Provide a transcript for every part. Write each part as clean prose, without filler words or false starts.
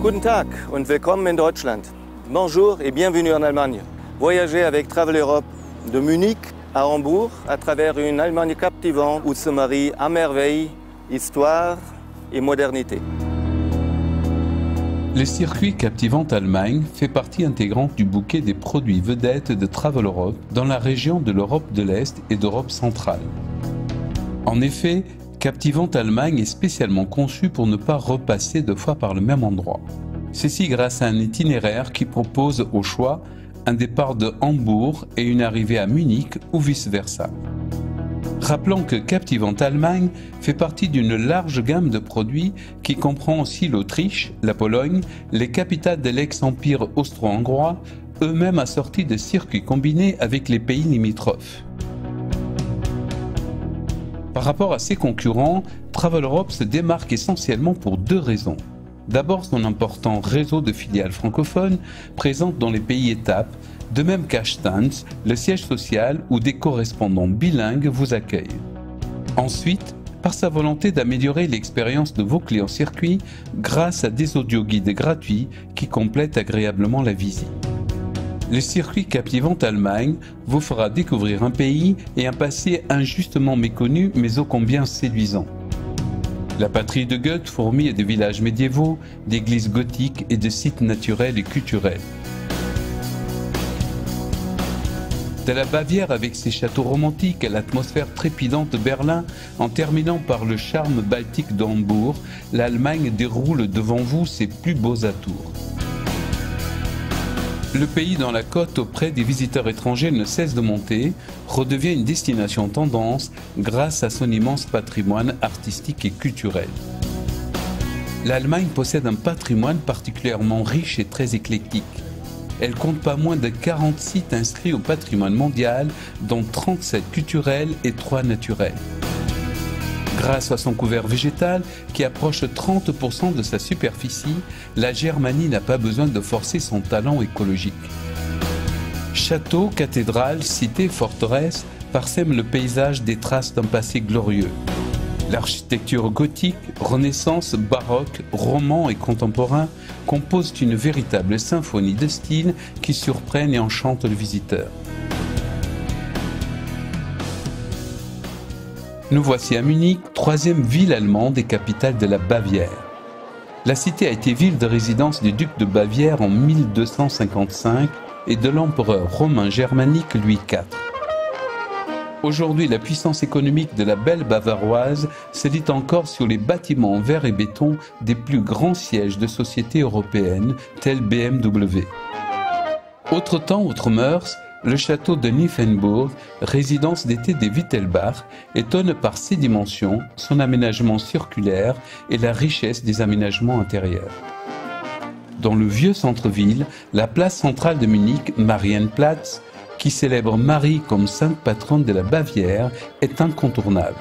Guten Tag und willkommen in Deutschland. Bonjour et bienvenue en Allemagne. Voyagez avec Travel Europe de Munich à Hambourg à travers une Allemagne captivante où se marient à merveille histoire et modernité. Le circuit Captivante Allemagne fait partie intégrante du bouquet des produits vedettes de Travel Europe dans la région de l'Europe de l'Est et d'Europe centrale. En effet, Captivante Allemagne est spécialement conçu pour ne pas repasser deux fois par le même endroit. Ceci grâce à un itinéraire qui propose au choix un départ de Hambourg et une arrivée à Munich ou vice-versa. Rappelons que Captivante Allemagne fait partie d'une large gamme de produits qui comprend aussi l'Autriche, la Pologne, les capitales de l'ex-empire austro-hongrois, eux-mêmes assortis de circuits combinés avec les pays limitrophes. Par rapport à ses concurrents, Travel Europe se démarque essentiellement pour deux raisons. D'abord son important réseau de filiales francophones présentes dans les pays étapes, de même qu'Ashtanz, le siège social où des correspondants bilingues vous accueillent. Ensuite, par sa volonté d'améliorer l'expérience de vos clients circuits grâce à des audioguides gratuits qui complètent agréablement la visite. Le circuit Captivante Allemagne vous fera découvrir un pays et un passé injustement méconnu mais ô combien séduisant. La patrie de Goethe fourmille de villages médiévaux, d'églises gothiques et de sites naturels et culturels. De la Bavière avec ses châteaux romantiques à l'atmosphère trépidante de Berlin, en terminant par le charme baltique de Hambourg, l'Allemagne déroule devant vous ses plus beaux atours. Le pays dans la côte auprès des visiteurs étrangers ne cesse de monter, redevient une destination tendance grâce à son immense patrimoine artistique et culturel. L'Allemagne possède un patrimoine particulièrement riche et très éclectique. Elle compte pas moins de 40 sites inscrits au patrimoine mondial, dont 37 culturels et 3 naturels. Grâce à son couvert végétal, qui approche 30% de sa superficie, la Germanie n'a pas besoin de forcer son talent écologique. Châteaux, cathédrales, cités, forteresses parsèment le paysage des traces d'un passé glorieux. L'architecture gothique, renaissance, baroque, roman et contemporain composent une véritable symphonie de styles qui surprennent et enchantent le visiteur. Nous voici à Munich, troisième ville allemande et capitale de la Bavière. La cité a été ville de résidence du duc de Bavière en 1255 et de l'empereur romain germanique Louis IV. Aujourd'hui, la puissance économique de la belle Bavaroise se lit encore sur les bâtiments en verre et béton des plus grands sièges de sociétés européennes, tels BMW. Autre temps, autre mœurs, le château de Nymphenburg, résidence d'été des Wittelbach, étonne par ses dimensions, son aménagement circulaire et la richesse des aménagements intérieurs. Dans le vieux centre-ville, la place centrale de Munich, Marienplatz, qui célèbre Marie comme sainte patronne de la Bavière, est incontournable.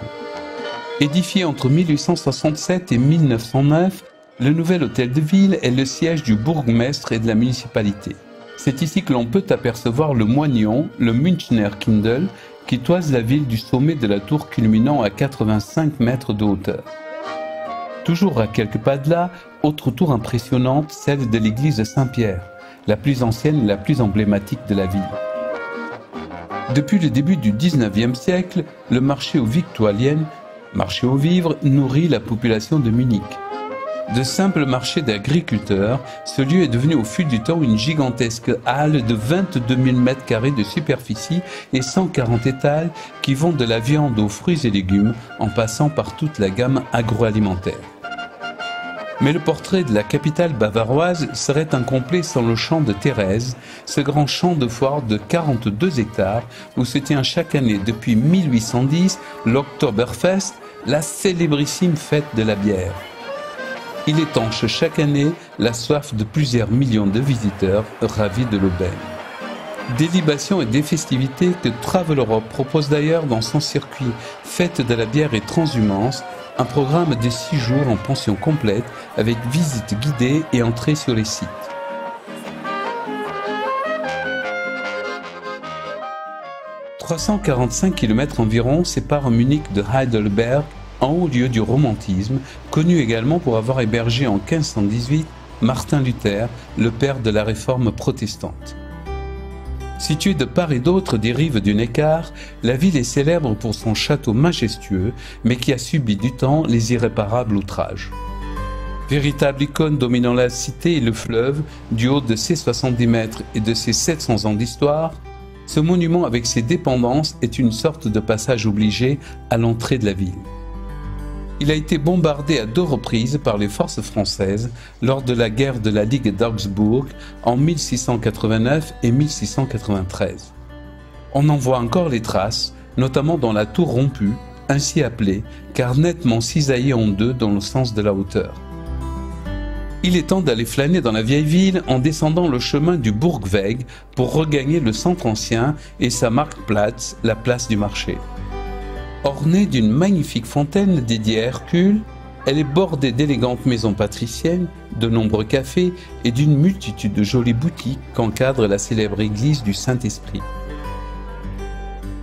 Édifié entre 1867 et 1909, le nouvel hôtel de ville est le siège du bourgmestre et de la municipalité. C'est ici que l'on peut apercevoir le moignon, le Münchner Kindl, qui toise la ville du sommet de la tour culminant à 85 mètres de hauteur. Toujours à quelques pas de là, autre tour impressionnante, celle de l'église de Saint-Pierre, la plus ancienne et la plus emblématique de la ville. Depuis le début du XIXe siècle, le marché aux Victualiennes, marché aux vivres, nourrit la population de Munich. De simple marché d'agriculteurs, ce lieu est devenu au fil du temps une gigantesque halle de 22 000 m² de superficie et 140 étals qui vont de la viande aux fruits et légumes en passant par toute la gamme agroalimentaire. Mais le portrait de la capitale bavaroise serait incomplet sans le champ de Thérèse, ce grand champ de foire de 42 hectares où se tient chaque année depuis 1810 l'Oktoberfest, la célébrissime fête de la bière. Il étanche chaque année la soif de plusieurs millions de visiteurs ravis de l'aubaine. Des libations et des festivités que Travel Europe propose d'ailleurs dans son circuit Fête de la bière et transhumance, un programme de 6 jours en pension complète avec visite guidée et entrée sur les sites. « 345 km environ séparent Munich de Heidelberg, en haut lieu du romantisme, connu également pour avoir hébergé en 1518 Martin Luther, le père de la réforme protestante. Située de part et d'autre des rives du Neckar, la ville est célèbre pour son château majestueux, mais qui a subi du temps les irréparables outrages. Véritable icône dominant la cité et le fleuve, du haut de ses 70 mètres et de ses 700 ans d'histoire, ce monument avec ses dépendances est une sorte de passage obligé à l'entrée de la ville. Il a été bombardé à 2 reprises par les forces françaises lors de la guerre de la Ligue d'Augsbourg en 1689 et 1693. On en voit encore les traces, notamment dans la tour rompue, ainsi appelée, car nettement cisaillée en 2 dans le sens de la hauteur. Il est temps d'aller flâner dans la vieille ville en descendant le chemin du Burgweg pour regagner le centre ancien et sa Marktplatz, la place du marché. Ornée d'une magnifique fontaine dédiée à Hercule, elle est bordée d'élégantes maisons patriciennes, de nombreux cafés et d'une multitude de jolies boutiques qu'encadre la célèbre église du Saint-Esprit.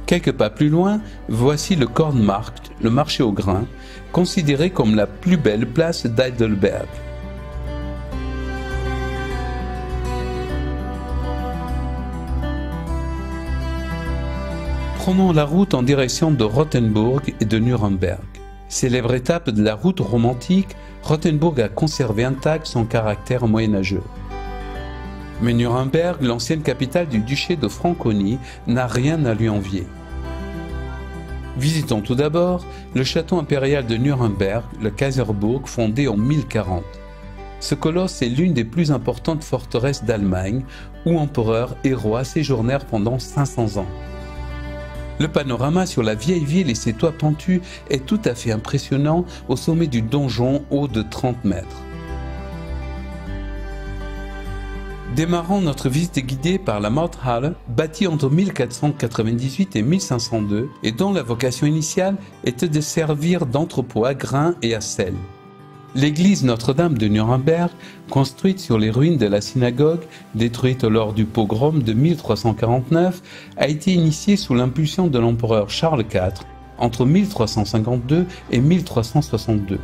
Quelques pas plus loin, voici le Kornmarkt, le marché au grain, considéré comme la plus belle place d'Heidelberg. Prenons la route en direction de Rothenburg et de Nuremberg. Célèbre étape de la route romantique, Rothenburg a conservé intact son caractère moyenâgeux. Mais Nuremberg, l'ancienne capitale du duché de Franconie, n'a rien à lui envier. Visitons tout d'abord le château impérial de Nuremberg, le Kaiserburg, fondé en 1040. Ce colosse est l'une des plus importantes forteresses d'Allemagne, où empereurs et rois séjournèrent pendant 500 ans. Le panorama sur la vieille ville et ses toits pentus est tout à fait impressionnant au sommet du donjon haut de 30 mètres. Démarrons notre visite guidée par la Mauthalle, bâtie entre 1498 et 1502 et dont la vocation initiale était de servir d'entrepôt à grains et à sel. L'église Notre-Dame de Nuremberg, construite sur les ruines de la synagogue, détruite lors du pogrom de 1349, a été initiée sous l'impulsion de l'empereur Charles IV entre 1352 et 1362.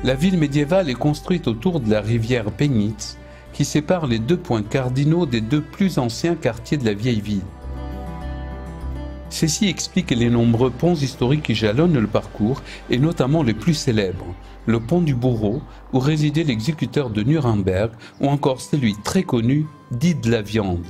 La ville médiévale est construite autour de la rivière Pegnitz, qui sépare les 2 points cardinaux des 2 plus anciens quartiers de la vieille ville. Ceci explique les nombreux ponts historiques qui jalonnent le parcours, et notamment les plus célèbres, le pont du Bourreau, où résidait l'exécuteur de Nuremberg, ou encore celui très connu dit de la viande.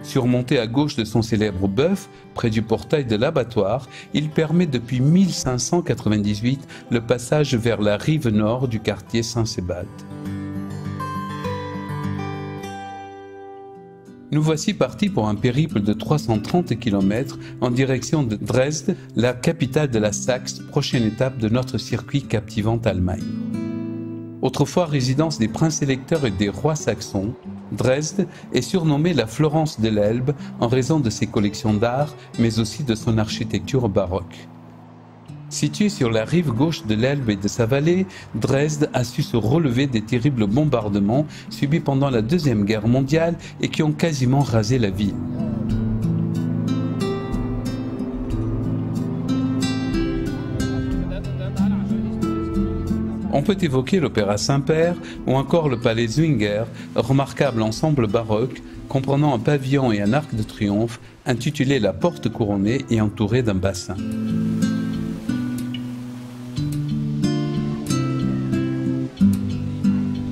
Surmonté à gauche de son célèbre bœuf, près du portail de l'abattoir, il permet depuis 1598 le passage vers la rive nord du quartier Saint-Sebald. Nous voici partis pour un périple de 330 km en direction de Dresde, la capitale de la Saxe, prochaine étape de notre circuit captivant Allemagne. Autrefois résidence des princes électeurs et des rois saxons, Dresde est surnommée la Florence de l'Elbe en raison de ses collections d'art, mais aussi de son architecture baroque. Située sur la rive gauche de l'Elbe et de sa vallée, Dresde a su se relever des terribles bombardements subis pendant la Deuxième Guerre mondiale et qui ont quasiment rasé la ville. On peut évoquer l'Opéra Saint-Père ou encore le Palais Zwinger, remarquable ensemble baroque comprenant un pavillon et un arc de triomphe intitulé La Porte Couronnée et entouré d'un bassin.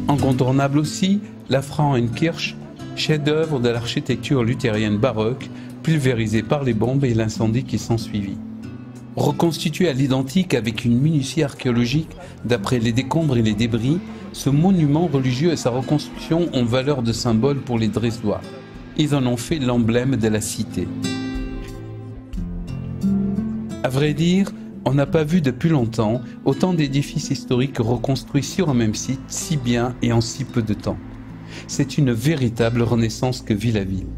Incontournable aussi, la Frauenkirche, chef-d'œuvre de l'architecture luthérienne baroque, pulvérisée par les bombes et l'incendie qui s'ensuivit. Reconstitué à l'identique avec une minutie archéologique d'après les décombres et les débris, ce monument religieux et sa reconstruction ont valeur de symbole pour les Dresdois. Ils en ont fait l'emblème de la cité. À vrai dire, on n'a pas vu depuis longtemps autant d'édifices historiques reconstruits sur un même site si bien et en si peu de temps. C'est une véritable renaissance que vit la ville.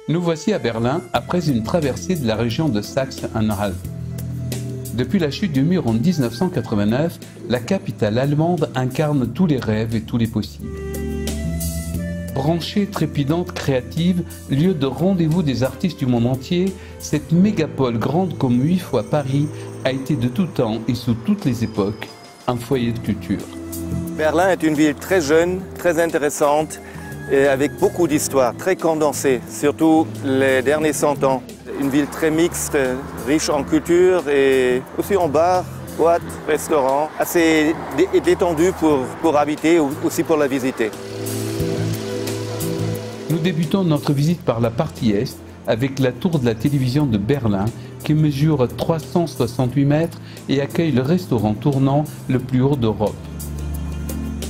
Nous voici à Berlin après une traversée de la région de Saxe-Anhalt. Depuis la chute du mur en 1989, la capitale allemande incarne tous les rêves et tous les possibles. Branchée, trépidante, créative, lieu de rendez-vous des artistes du monde entier, cette mégapole grande comme 8 fois Paris a été de tout temps et sous toutes les époques un foyer de culture. Berlin est une ville très jeune, très intéressante et avec beaucoup d'histoires, très condensée, surtout les derniers 100 ans. Une ville très mixte, riche en culture et aussi en bars, boîtes, restaurants, assez détendue pour habiter ou aussi pour la visiter. Nous débutons notre visite par la partie est avec la tour de la télévision de Berlin qui mesure 368 mètres et accueille le restaurant tournant le plus haut d'Europe.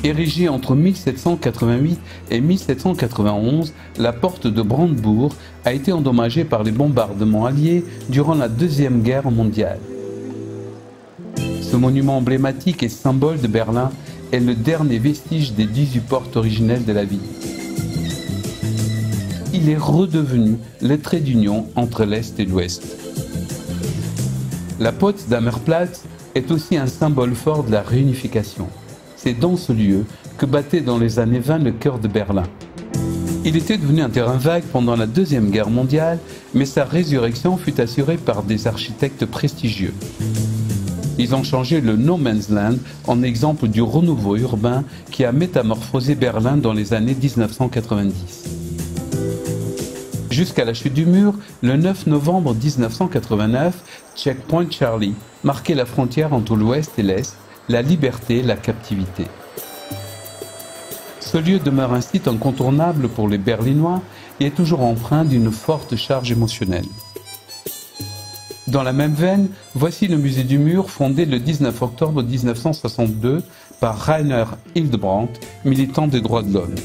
Érigée entre 1788 et 1791, la porte de Brandebourg a été endommagée par les bombardements alliés durant la Deuxième Guerre mondiale. Ce monument emblématique et symbole de Berlin est le dernier vestige des 18 portes originelles de la ville. Il est redevenu le trait d'union entre l'Est et l'Ouest. La Potsdamer Platz est aussi un symbole fort de la réunification. C'est dans ce lieu que battait dans les années 20 le cœur de Berlin. Il était devenu un terrain vague pendant la Deuxième Guerre mondiale, mais sa résurrection fut assurée par des architectes prestigieux. Ils ont changé le No Man's Land en exemple du renouveau urbain qui a métamorphosé Berlin dans les années 1990. Jusqu'à la chute du mur, le 9 novembre 1989, Checkpoint Charlie marquait la frontière entre l'Ouest et l'Est, la liberté, la captivité. Ce lieu demeure un site incontournable pour les Berlinois et est toujours empreint d'une forte charge émotionnelle. Dans la même veine, voici le musée du mur fondé le 19 octobre 1962 par Rainer Hildebrandt, militant des droits de l'homme.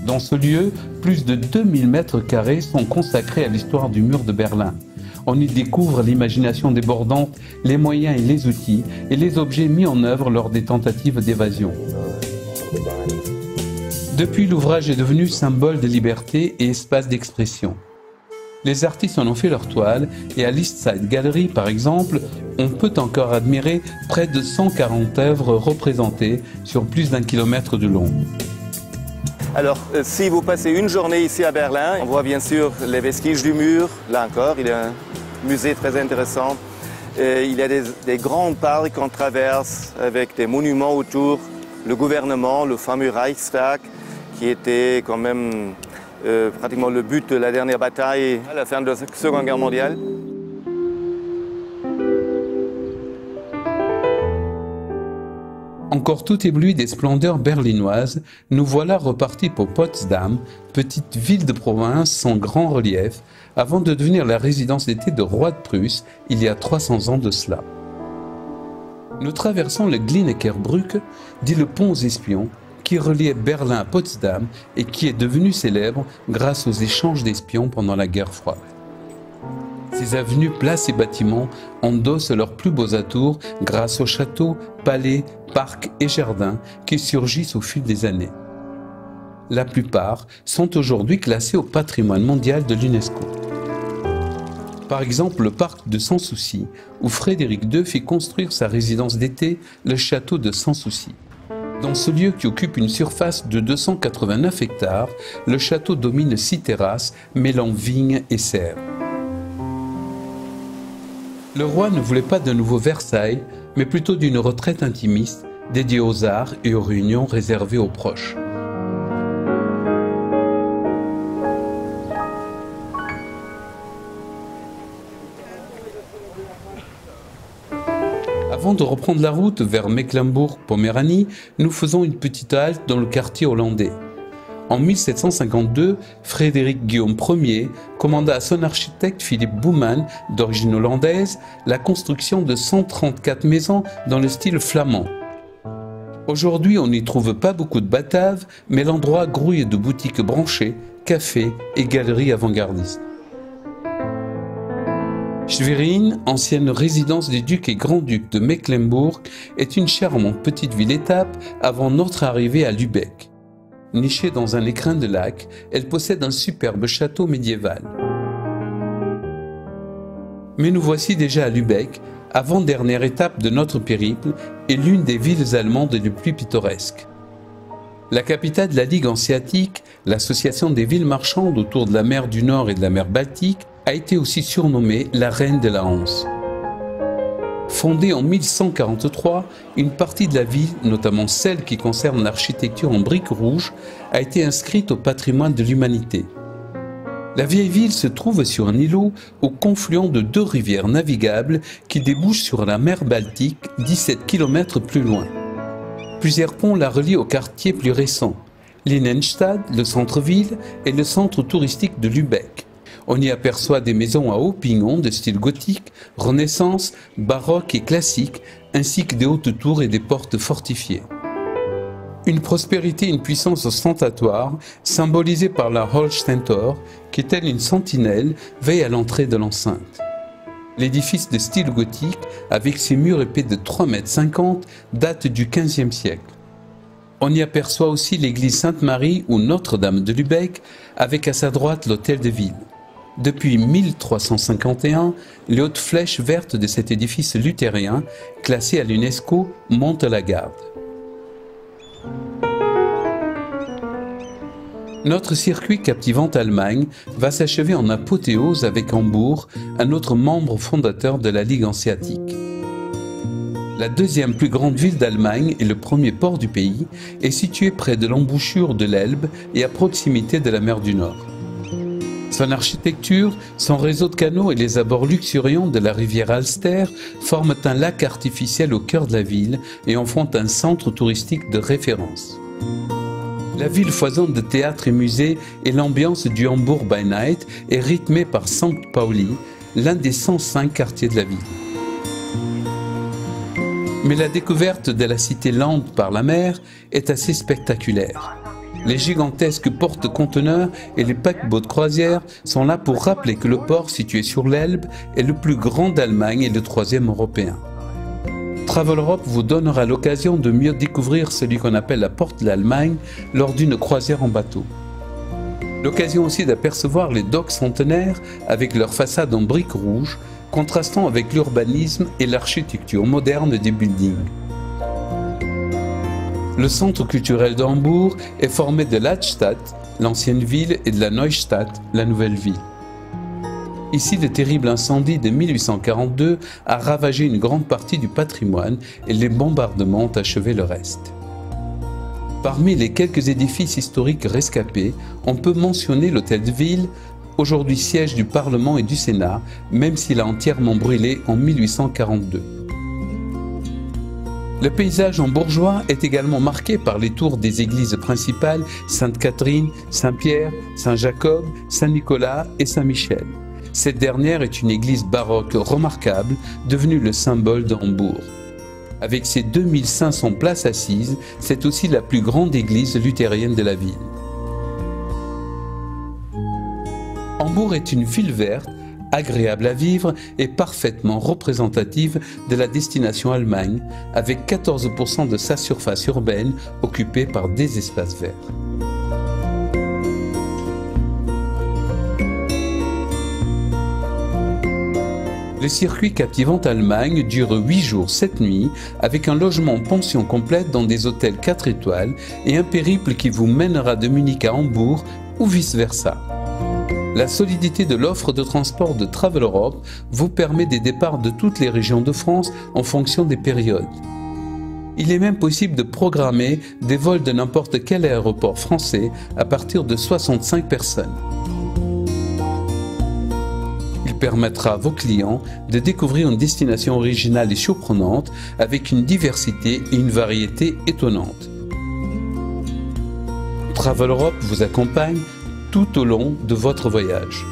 Dans ce lieu, plus de 2000 mètres carrés sont consacrés à l'histoire du mur de Berlin. On y découvre l'imagination débordante, les moyens et les outils, et les objets mis en œuvre lors des tentatives d'évasion. Depuis, l'ouvrage est devenu symbole de liberté et espace d'expression. Les artistes en ont fait leur toile, et à l'East Side Gallery, par exemple, on peut encore admirer près de 140 œuvres représentées sur plus d'1 kilomètre de long. Alors, si vous passez une journée ici à Berlin, on voit bien sûr les vestiges du mur. Là encore, il y a un musée très intéressant. Il y a des grands parcs qu'on traverse avec des monuments autour. Le gouvernement, le fameux Reichstag, qui était quand même pratiquement le but de la dernière bataille à la fin de la Seconde Guerre mondiale. Encore tout ébloui des splendeurs berlinoises, nous voilà repartis pour Potsdam, petite ville de province sans grand relief, avant de devenir la résidence d'été de roi de Prusse il y a 300 ans de cela. Nous traversons le Glienickerbrücke, dit le pont aux espions, qui reliait Berlin à Potsdam et qui est devenu célèbre grâce aux échanges d'espions pendant la guerre froide. Ces avenues, places et bâtiments endossent leurs plus beaux atours grâce aux châteaux, palais, parcs et jardins qui surgissent au fil des années. La plupart sont aujourd'hui classés au patrimoine mondial de l'UNESCO. Par exemple, le parc de Sans Souci, où Frédéric II fit construire sa résidence d'été, le château de Sans Souci. Dans ce lieu qui occupe une surface de 289 hectares, le château domine 6 terrasses mêlant vignes et serres. Le roi ne voulait pas d'un nouveau Versailles, mais plutôt d'une retraite intimiste dédiée aux arts et aux réunions réservées aux proches. Avant de reprendre la route vers Mecklembourg-Poméranie, nous faisons une petite halte dans le quartier hollandais. En 1752, Frédéric Guillaume Ier commanda à son architecte Philippe Bouman, d'origine hollandaise, la construction de 134 maisons dans le style flamand. Aujourd'hui, on n'y trouve pas beaucoup de Bataves, mais l'endroit grouille de boutiques branchées, cafés et galeries avant-gardistes. Schwerin, ancienne résidence des ducs et grands-ducs de Mecklembourg, est une charmante petite ville-étape avant notre arrivée à Lübeck. Nichée dans un écrin de lac, elle possède un superbe château médiéval. Mais nous voici déjà à Lübeck, avant-dernière étape de notre périple et l'une des villes allemandes les plus pittoresques. La capitale de la Ligue hanséatique, l'association des villes marchandes autour de la mer du Nord et de la mer Baltique, a été aussi surnommée la Reine de la Hanse. Fondée en 1143, une partie de la ville, notamment celle qui concerne l'architecture en briques rouges, a été inscrite au patrimoine de l'humanité. La vieille ville se trouve sur un îlot au confluent de deux rivières navigables qui débouchent sur la mer Baltique 17 km plus loin. Plusieurs ponts la relient au quartier plus récent, l'Innenstadt, le centre-ville et le centre touristique de Lübeck. On y aperçoit des maisons à hauts pignons de style gothique, renaissance, baroque et classique, ainsi que des hautes tours et des portes fortifiées. Une prospérité et une puissance ostentatoire, symbolisée par la Holstentor, qui telle une sentinelle, veille à l'entrée de l'enceinte. L'édifice de style gothique, avec ses murs épais de 3,50 m, date du XVe siècle. On y aperçoit aussi l'église Sainte-Marie ou Notre-Dame de Lübeck, avec à sa droite l'hôtel de ville. Depuis 1351, les hautes flèches vertes de cet édifice luthérien, classé à l'UNESCO, montent la garde. Notre circuit captivant Allemagne va s'achever en apothéose avec Hambourg, un autre membre fondateur de la Ligue hanséatique. La deuxième plus grande ville d'Allemagne et le premier port du pays est située près de l'embouchure de l'Elbe et à proximité de la mer du Nord. Son architecture, son réseau de canaux et les abords luxuriants de la rivière Alster forment un lac artificiel au cœur de la ville et en font un centre touristique de référence. La ville foisonne de théâtres et musées et l'ambiance du Hamburg by Night est rythmée par St. Pauli, l'un des 105 quartiers de la ville. Mais la découverte de la cité Land par la mer est assez spectaculaire. Les gigantesques porte-conteneurs et les paquebots de croisière sont là pour rappeler que le port situé sur l'Elbe est le plus grand d'Allemagne et le troisième européen. Travel Europe vous donnera l'occasion de mieux découvrir celui qu'on appelle la porte de l'Allemagne lors d'une croisière en bateau. L'occasion aussi d'apercevoir les docks centenaires avec leurs façades en briques rouges, contrastant avec l'urbanisme et l'architecture moderne des buildings. Le centre culturel de Hambourg est formé de l'Altstadt, l'ancienne ville, et de la Neustadt, la nouvelle ville. Ici, le terrible incendie de 1842 a ravagé une grande partie du patrimoine et les bombardements ont achevé le reste. Parmi les quelques édifices historiques rescapés, on peut mentionner l'hôtel de ville, aujourd'hui siège du Parlement et du Sénat, même s'il a entièrement brûlé en 1842. Le paysage hambourgeois est également marqué par les tours des églises principales Sainte-Catherine, Saint-Pierre, Saint-Jacob, Saint-Nicolas et Saint-Michel. Cette dernière est une église baroque remarquable, devenue le symbole de Hambourg. Avec ses 2500 places assises, c'est aussi la plus grande église luthérienne de la ville. Hambourg est une ville verte, agréable à vivre et parfaitement représentative de la destination Allemagne, avec 14% de sa surface urbaine occupée par des espaces verts. Le circuit captivant Allemagne dure 8 jours, 7 nuits, avec un logement en pension complète dans des hôtels 4 étoiles et un périple qui vous mènera de Munich à Hambourg ou vice-versa. La solidité de l'offre de transport de Travel Europe vous permet des départs de toutes les régions de France en fonction des périodes. Il est même possible de programmer des vols de n'importe quel aéroport français à partir de 65 personnes. Il permettra à vos clients de découvrir une destination originale et surprenante avec une diversité et une variété étonnantes. Travel Europe vous accompagne tout au long de votre voyage.